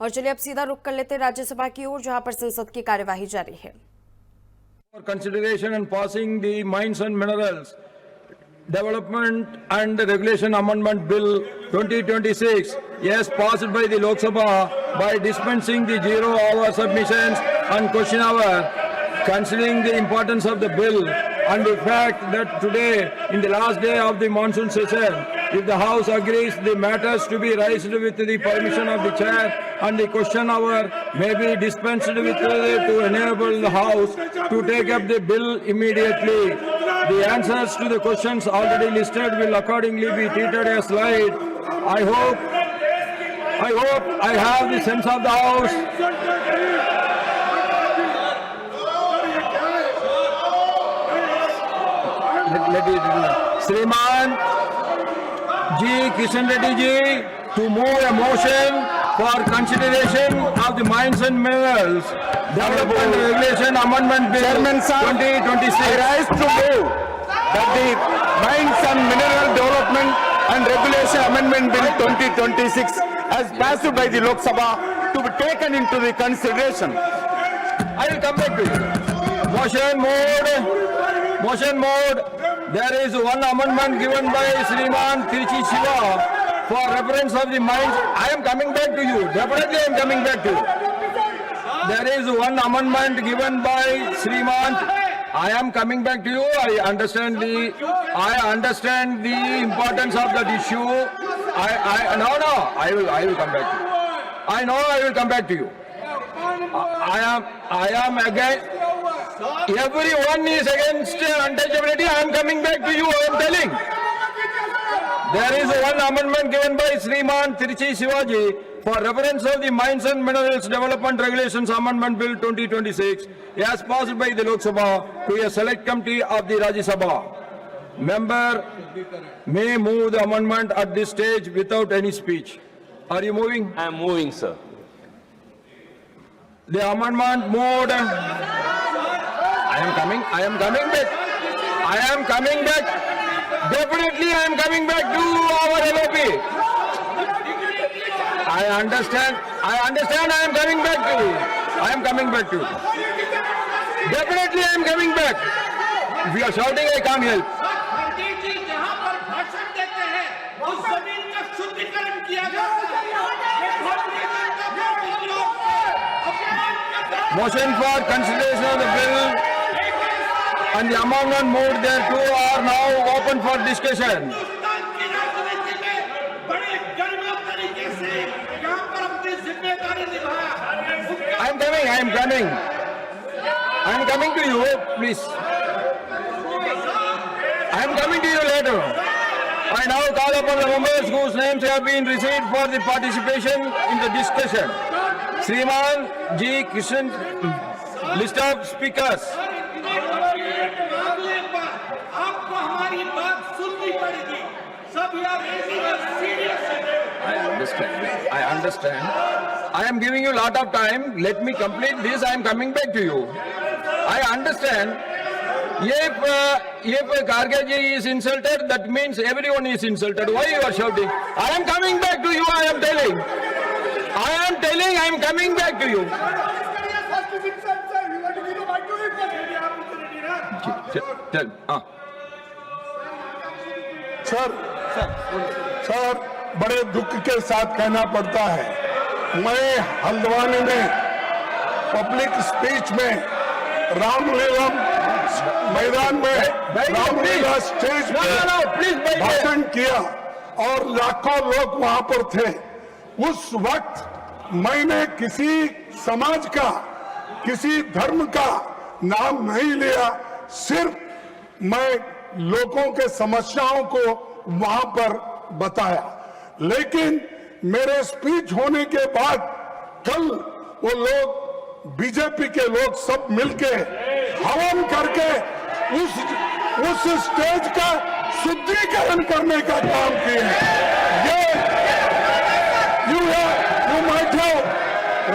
और चलिए अब सीधा रुख कर लेते हैं राज्यसभा की ओर, जहां पर संसद की कार्यवाही जारी है। For consideration and passing the Mines and Minerals Development and Regulation Amendment Bill 2026, yes, passed by the Lok Sabha by dispensing the 0-hour submissions and question hour, considering the importance of the bill and the fact that today, in the last day of the monsoon session, if the House agrees the matters to be raised with the permission of the chair and the question hour may be dispensed with to enable the House to take up the bill immediately. The answers to the questions already listed will accordingly be treated as slide. I hope I have the sense of the House. Let it Shriman G. Kishan Reddy ji to move a motion for consideration of the Mines and Minerals Development and Regulation Amendment Bill 2026. I rise to move that the Mines and Mineral Development and Regulation Amendment Bill 2026 as passed by the Lok Sabha to be taken into the consideration. I will come back to you. Motion mode. There is one amendment given by Shriman Tiruchi Siva for reference of the mines. I am coming back to you. Definitely I am coming back to you. There is one amendment given by Shriman. I am coming back to you. I understand the importance of that issue. I will come back to you. I know I will come back to you. I am again. Everyone is against untouchability. I am coming back to you. I am telling. There is one amendment given by Shriman Tiruchi Shivaji for reference of the Mines and Minerals Development Regulations Amendment Bill 2026 as passed by the Lok Sabha to a select committee of the Rajya Sabha. Member may move the amendment at this stage without any speech. Are you moving? I am moving, sir. The amendment moved. I am coming back. Definitely I am coming back to our LOP. I understand I am coming back to you. I am coming back to you. Definitely I am coming back. If you are shouting, I can't help. पंडित जी जहाँ पर भाषण देते हैं उस जमीन का शुद्धिकरण किया जाता है। Motion for consideration of the bill and the amendment moved thereto are now open for discussion. Hindustan की राजनीति में बड़े गर्म तरीके से यहाँ पर अपनी जिम्मेदारी निभाया। I am coming to you, please. I am coming to you later. I now call upon the members whose names have been received for the participation in the discussion. Shriman G. Kishan, list of speakers. मामले पर आपको हमारी बात सुननी पड़ेगी। सब यार serious है। I understand. I am giving you a lot of time. Let me complete this. I am coming back to you. I understand. If Karge ji is insulted, that means everyone is insulted. Why you are shouting? I am coming back to you. I am telling. I am coming back to you. Tell. Sir बड़े दुख के साथ कहना पड़ता है, मैं हल्द्वानी में public speech में रामलीला मैदान में रामलीला स्टेज पे भाषण किया और लाखों लोग वहां पर थे। उस वक्त मैंने किसी समाज का, किसी धर्म का नाम नहीं लिया, सिर्फ मैं लोगों के समस्याओं को वहां पर बताया। लेकिन मेरे स्पीच होने के बाद कल वो लोग, बीजेपी के लोग सब मिलके हवन करके उस स्टेज का शुद्धिकरण करने का काम किए। ये you might have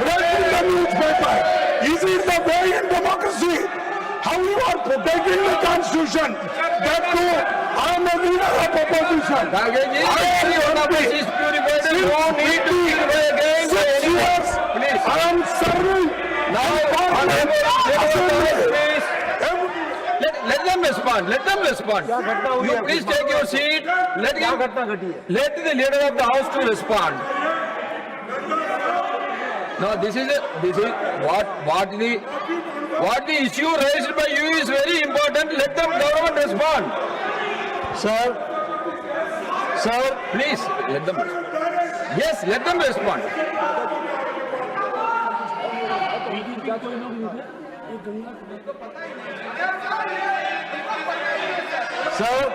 read in the newspaper. Is it the way in democracy? How you are protecting the constitution? That too, I am a leader of opposition. I am 6 years respond. Let them respond. You please take your seat. Let the leader of the house to respond. No, this is what the issue raised by you is very important. Let them government respond. Sir, please let them. Yes, let them respond. Sir,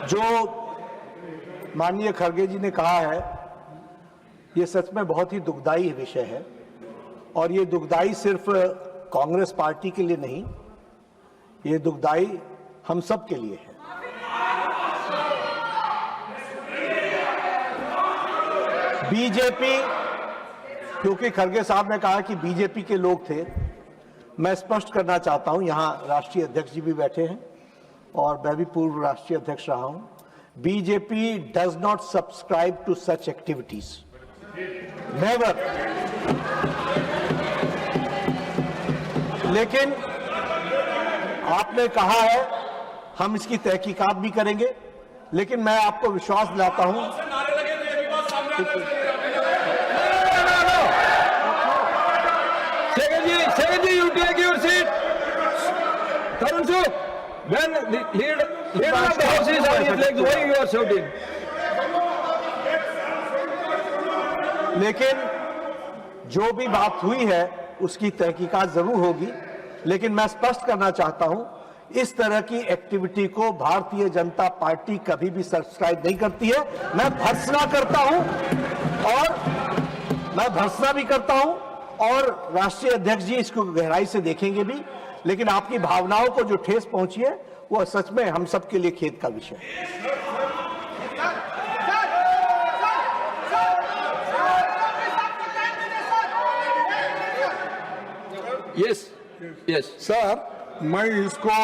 जो माननीय खड़गे जी ने कहा है, ये सच में बहुत ही दुखदाई विषय है और ये दुखदाई सिर्फ कांग्रेस पार्टी के लिए नहीं, ये दुखदाई हम सब के लिए है। बीजेपी, क्योंकि खड़गे साहब ने कहा कि बीजेपी के लोग थे, मैं स्पष्ट करना चाहता हूं, यहां राष्ट्रीय अध्यक्ष जी भी बैठे हैं और मैं भी पूर्व राष्ट्रीय अध्यक्ष रहा हूं। BJP does not subscribe to such activities, never. लेकिन आपने कहा है हम इसकी तहकीकात भी करेंगे, लेकिन मैं आपको विश्वास दिलाता हूं Secondly, you take your seat. Tarun Suk, when the leader of the house is on his legs, why you are shouting? लेकिन जो भी बात हुई है उसकी तहकीकात जरूर होगी, लेकिन मैं स्पष्ट करना चाहता हूं इस तरह की एक्टिविटी को भारतीय जनता पार्टी कभी भी सब्सक्राइब नहीं करती है। मैं भर्त्सना करता हूं और मैं भर्त्सना भी करता हूं और राष्ट्रीय अध्यक्ष जी इसको गहराई से देखेंगे भी, लेकिन आपकी भावनाओं को जो ठेस पहुंची है वो सच में हम सब के लिए खेद का विषय है। Yes. सर, मैं इसको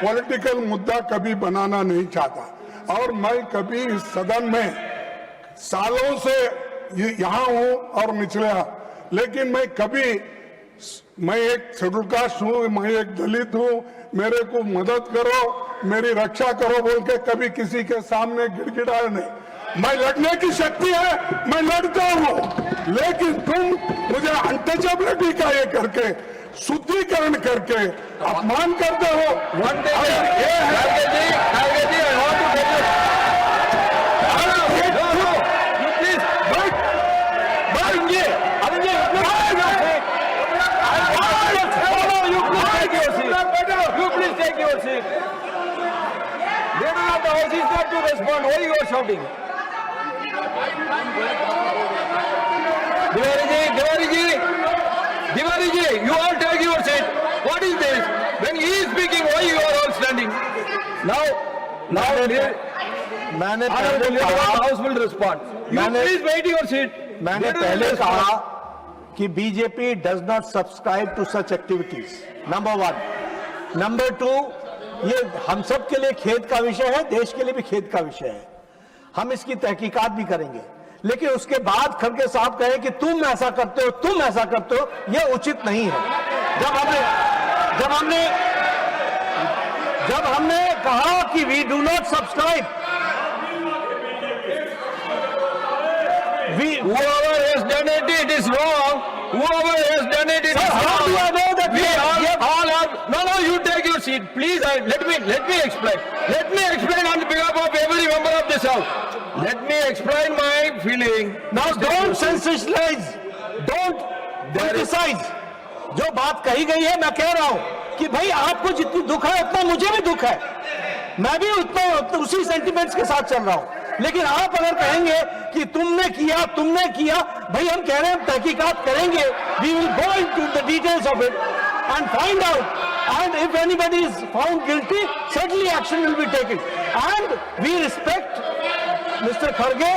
पॉलिटिकल मुद्दा कभी बनाना नहीं चाहता और मैं कभी इस सदन में सालों से यहाँ हूँ और निचला, लेकिन मैं एक शेड्यूल कास्ट हूँ, मैं एक दलित हूँ, मेरे को मदद करो, मेरी रक्षा करो बोल के कभी किसी के सामने गिड़गिड़ाया नहीं। मैं लड़ने की शक्ति है, मैं लड़ता हूँ, लेकिन तुम मुझे अनटचेबिलिटी का ये करके शुद्धिकरण करके अपमान करते हो। Shouting. Diwari ji, you all take your seat. What is this? When he is speaking, why you are all standing? Now, मैंने the house will respond. You please wait your seat. मैंने पहले कहा कि BJP does not subscribe to such activities, number 1। Number 2, ये हम सब के लिए खेद का विषय है, देश के लिए भी खेद का विषय है, हम इसकी तहकीकात भी करेंगे। लेकिन उसके बाद खड़गे साहब कहे कि तुम ऐसा करते हो, तुम ऐसा करते हो, यह उचित नहीं है। जब हमने कहा कि we do not subscribe, whoever has done it, it is wrong. Whoever has done it, it is wrong. How do I know that We all have. No, you take your seat, please. Let me explain. Let me explain on behalf of every member of this house. Let me explain my feeling. Now don't sensationalize, don't criticize. जो बात कही गई है, मैं कह रहा हूं कि भाई आपको जितनी दुख है उतना मुझे भी दुख है, मैं भी उतना उसी सेंटिमेंट्स के साथ चल रहा हूं। लेकिन आप अगर कहेंगे कि तुमने किया, भाई हम कह रहे हैं तहकीकात करेंगे, we will go into the details of it and find out, and if anybody is found guilty, certainly action will be taken, and we respect Mr. खड़गे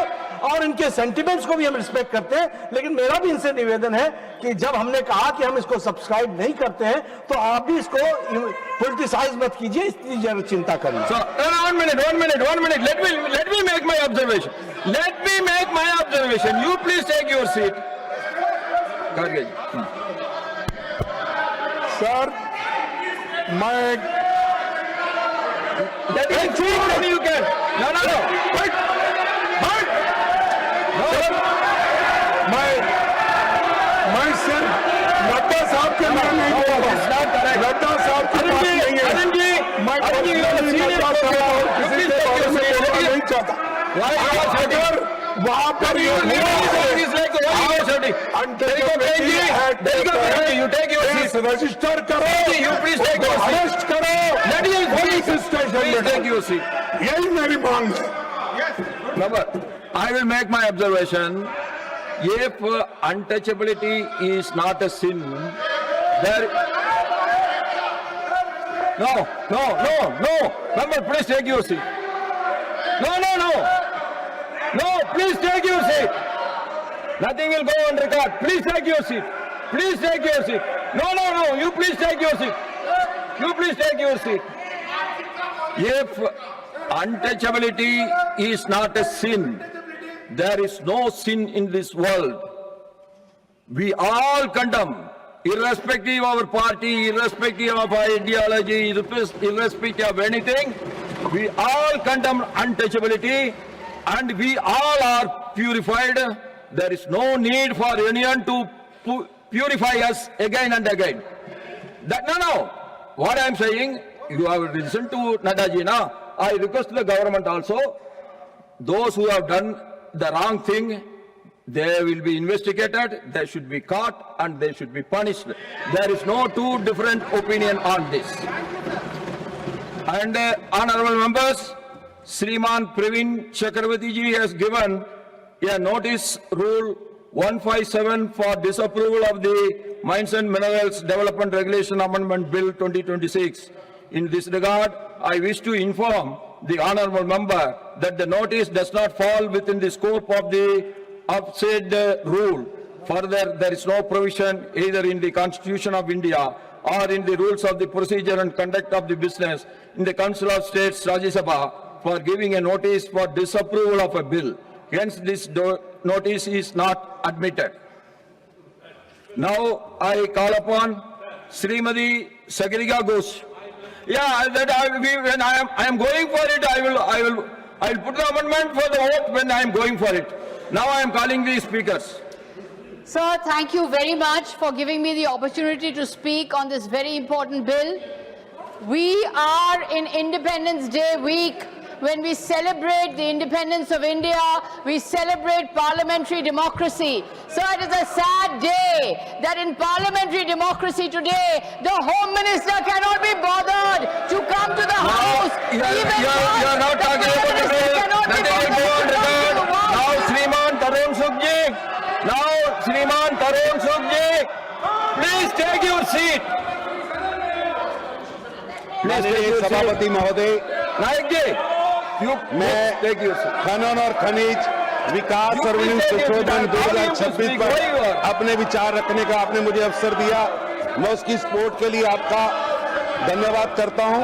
और इनके सेंटिमेंट्स को भी हम रिस्पेक्ट करते हैं। लेकिन मेरा भी इनसे निवेदन है कि जब हमने कहा कि हम इसको सब्सक्राइब नहीं करते हैं, तो आप भी इसको पॉलिटिसाइज मत कीजिए, इसकी जरूर चिंता करिए। So, one minute. Let me make my observation. You please take your seat. खड़गे जी। सर, मैं That is true, then you can. No. मैं सिर्फ नड्डा साहब के नाम नहीं बोल रहा हूं। नड्डा साहब की बात नहीं है। मैं पर्सनली नड्डा साहब और किसी के बारे में बोलना नहीं चाहता। अगर वहां पर You take your seat. Register करो, You please take your seat. Arrest करो, पुलिस स्टेशन Please में take your seat. यही मेरी मांग है। Number, I will make my observation. If untouchability is not a sin, there. No. Number, please take your seat. No. Please take your seat. Nothing will go on record. Please take your seat. Please take your seat. No. You please take your seat. You please take your seat. If untouchability is not a sin, there is no sin in this world. We all condemn, irrespective of our party, irrespective of our ideology, irrespective of anything, we all condemn untouchability and we all are purified. There is no need for anyone to purify us again and again. No. What I am saying, you have listened to Nadaji now. I request the government also, those who have done the wrong thing, they will be investigated, they should be caught and they should be punished. There is no two different opinion on this. And honorable members, Sriman Praveen Chakravarti ji has given a notice rule 157 for disapproval of the Mines and Minerals Development Regulation Amendment Bill 2026. In this regard, I wish to inform the honorable member that the notice does not fall within the scope of the said rule. Further, there is no provision either in the Constitution of India or in the rules of the procedure and conduct of the business in the Council of States Rajya Sabha for giving a notice for disapproval of a bill. Hence, this notice is not admitted. Now, I call upon Srimati Sagriga Ghosh. Yeah, that when I am going for it, I will put the amendment for the vote when I am going for it. Now I am calling the speakers. Sir, thank you very much for giving me the opportunity to speak on this very important bill. We are in Independence Day week. When we celebrate the independence of India, we celebrate parliamentary democracy. So it is a sad day that in parliamentary democracy today, the Home Minister cannot be bothered to come to the House. You are not talking about the bill. Nothing will go on record. Now Sriman Tarun Sukh ji, please take your seat. Please take your seat. सभापति महोदय, Naik ji, you मैं take your seat. खनन और खनिज विकास और संशोधन 2026 पर अपने विचार रखने का आपने मुझे अवसर दिया। मैं उसकी सपोर्ट के लिए आपका धन्यवाद करता हूं।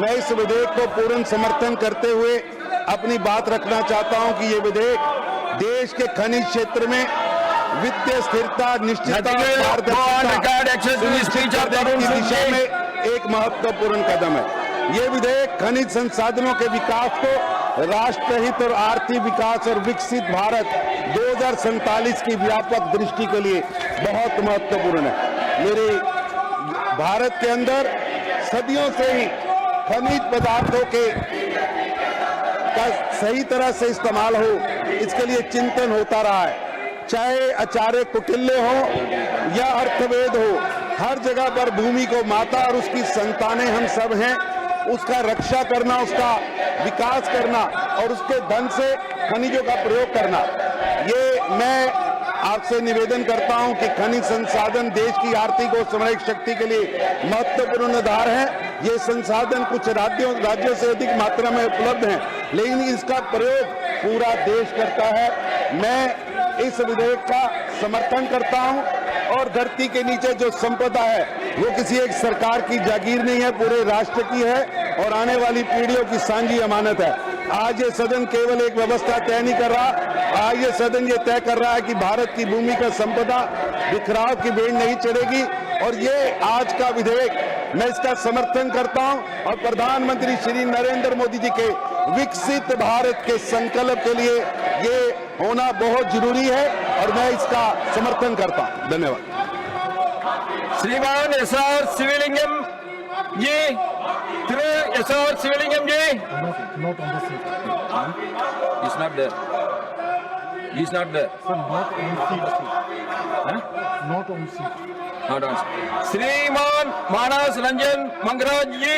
मैं इस विधेयक को पूर्ण समर्थन करते हुए अपनी बात रखना चाहता हूं कि ये विधेयक देश के खनिज क्षेत्र में वित्तीय स्थिरता, निश्चितता, पारदर्शिता सुनिश्चित करने की दिशा में एक महत्वपूर्ण कदम है। ये विधेयक खनिज संसाधनों के विकास को राष्ट्रहित और आर्थिक विकास और विकसित भारत 2047 की व्यापक दृष्टि के लिए बहुत महत्वपूर्ण है। मेरे भारत के अंदर सदियों से ही खनिज पदार्थों के का सही तरह से इस्तेमाल हो, इसके लिए चिंतन होता रहा है। चाहे आचार्य कौटिल्य हो या अर्थवेद हो, हर जगह पर भूमि को माता और उसकी संतानें हम सब हैं, उसका रक्षा करना, उसका विकास करना और उसके धन से खनिजों का प्रयोग करना। ये मैं आपसे निवेदन करता हूं कि खनिज संसाधन देश की आर्थिक और सामाजिक शक्ति के लिए महत्वपूर्ण आधार है। ये संसाधन कुछ राज्यों से अधिक मात्रा में उपलब्ध हैं, लेकिन इसका प्रयोग पूरा देश करता है। मैं इस विधेयक का समर्थन करता हूं और धरती के नीचे जो संपदा है वो किसी एक सरकार की जागीर नहीं है, पूरे राष्ट्र की है और आने वाली पीढ़ियों की सांझी अमानत है। आज ये सदन केवल एक व्यवस्था तय नहीं कर रहा, आज ये सदन ये तय कर रहा है कि भारत की भूमि का संपदा बिखराव की बेड़ नहीं चढ़ेगी और ये आज का विधेयक मैं इसका समर्थन करता हूं और प्रधानमंत्री श्री नरेंद्र मोदी जी के विकसित भारत के संकल्प के लिए ये होना बहुत जरूरी है और मैं इसका समर्थन करता हूं। धन्यवाद। श्रीमान S R. Sivalingam ji, Shri S R. Sivalingam ji. Not on the seat. He's not there. He's not there. Sir, not on seat. Huh? Not on seat. Not on. श्रीमान मानस रंजन मंगराज जी।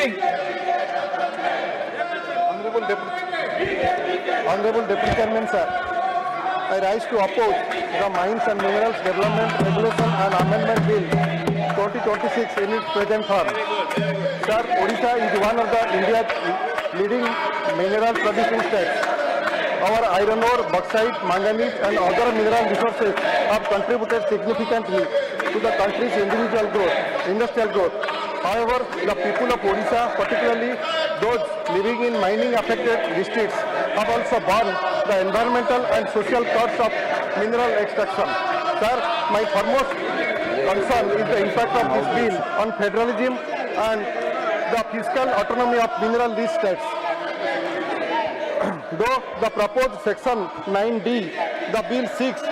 Honorable Deputy Chairman, sir, I rise to oppose the Mines and Minerals Development Regulation and Amendment Bill 2026 in its present form. Sir, Odisha is one of the India's leading mineral producing states. Our iron ore, bauxite, manganese and other mineral resources have contributed significantly to the country's industrial growth. However, the people of Odisha, particularly those living in mining affected districts, have also borne the environmental and social costs of mineral extraction. Sir, my foremost concern is the impact of this bill on federalism and the fiscal autonomy of mineral rich states. Though the proposed section 9D, the bill seeks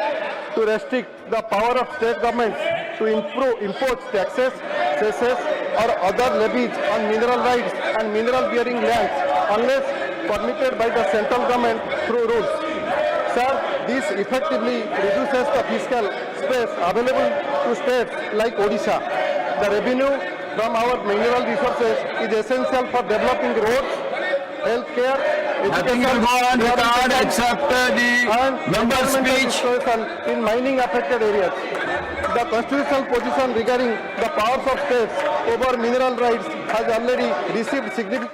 to restrict the power of state governments to impose taxes, cesses or other levies on mineral rights and mineral bearing lands unless permitted by the central government through rules. Sir, this effectively reduces the fiscal space available to states like Odisha. The revenue from our mineral resources is essential for developing roads, healthcare, Nothing will go on record except the member's speech. in mining affected areas. The constitutional position regarding the powers of states over mineral rights has already received significant